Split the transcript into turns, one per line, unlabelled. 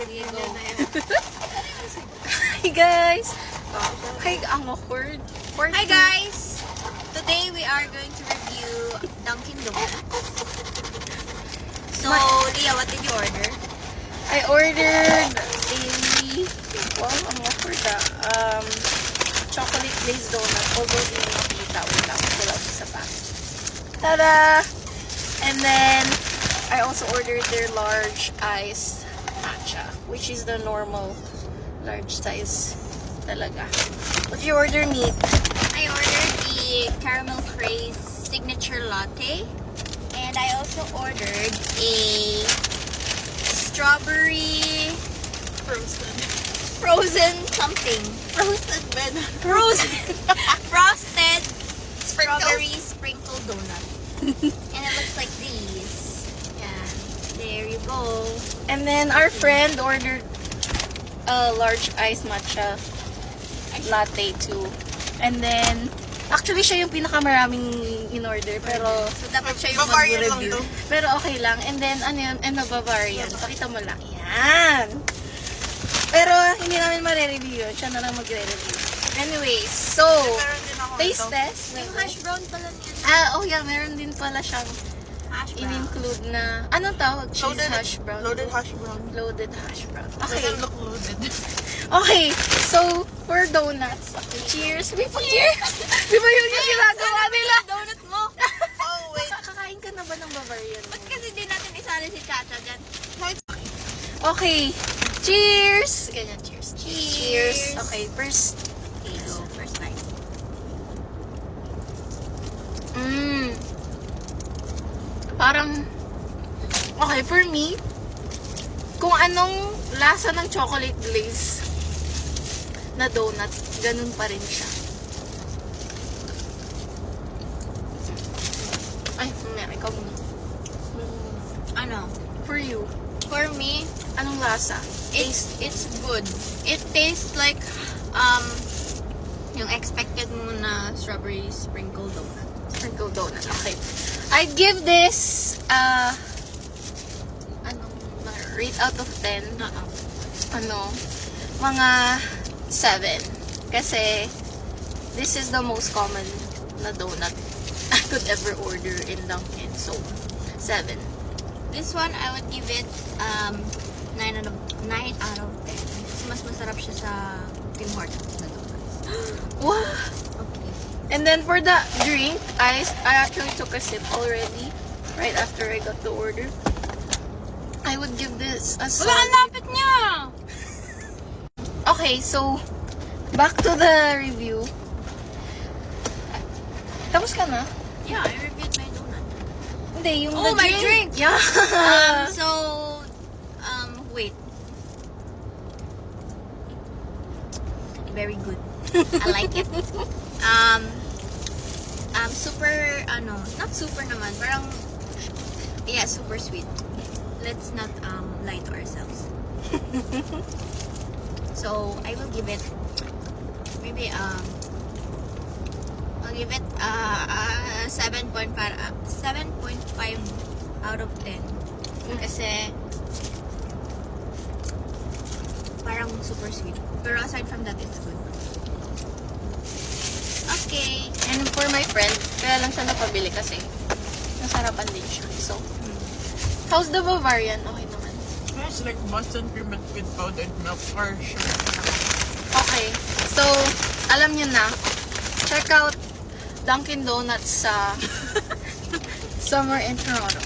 Hi guys! Hi, ang awkward.
Hi guys! Today we are going to review Dunkin' Donuts. So, Leah, what did you order?
I ordered a... Wow, ang awkward chocolate glazed donut. Although hindi mo makita. Wait lang. Pull out isa pa. Tada! And then, I also ordered their large iced matcha, which is the normal large size talaga. What did you order, Meat?
I ordered the caramel craze signature latte. And I also ordered a strawberry frozen something.
Roasted bed.
Frosted strawberry sprinkle donut. And it looks like these. Yeah. There you go.
And then our friend ordered a large iced matcha latte too. And then, actually siya yung pinakamaraming in-order. Pero,
So, dapat siya yung
Bavarian
mag-review.
lang to.
pero okay lang. And then, ano yun? Bavarian. Pakita mo lang. Yan! Pero, hindi namin mare-review yun. Siya na lang magre-review. Anyways, so,
Meron din ako
taste
ito.
test.
Yung hash brown pala niya.
Oh yeah, meron din pala siyang
Hash brown.
in-include na, anong tawag? Cheese
Loaded
hash brown.
Loaded hash brown.
Loaded hash brown. Okay.
Doesn't look loaded.
Okay, so, for donuts. Okay, cheers. Di ba cheers? Di ba yun yung ginagawa nila?
Donut mo.
Oh, wait.
Kakain ka na ba ng Bavarian mo?
Ba't kasi di natin isali si Chacha dyan?
Okay, cheers! Ganyan, cheers.
Cheers.
Okay, first.
Okay, go. First bite.
Parang, okay, for me, kung anong lasa ng chocolate glaze na donut, ganun pa rin siya. Ay, ikaw muna.
Ano?
For you,
For me,
anong lasa?
it's good. It tastes like, yung expected mo na strawberry sprinkle donut.
Sprinkle donut. Okay. I'd give this, rate out of 10. Mga 7. Kasi, this is the most common na donut I could ever order in Dunkin'. So, 7.
This one, I would give it 9 out of 10. Kasi mas masarap siya sa Tim Hortons na donuts.
Wow!
Okay.
And then for the drink, I actually took a sip already. Right after I got the order. I would give this a
Wala, ang lapit niya!
Okay, so, back to the review. Tapos ka na?
Yeah, I reviewed my donut.
Hindi, yung
Oh,
the
my drink!
Yeah.
Wait. Very good. I like it. Super, not super naman, parang, yeah, super sweet. Let's not, lie to ourselves. So, I will give it, maybe, I'll give it, 7.5 out of 10. Kasi, parang super sweet. Pero aside from that, it's good. Okay.
And for my friend, kaya lang siya napabili kasi nasarapan din siya. So, how's the Bavarian? Okay naman.
It's like Boston cream with powdered milk for sure.
Okay. So, alam niyo na, check out Dunkin' Donuts sa Summer in Toronto.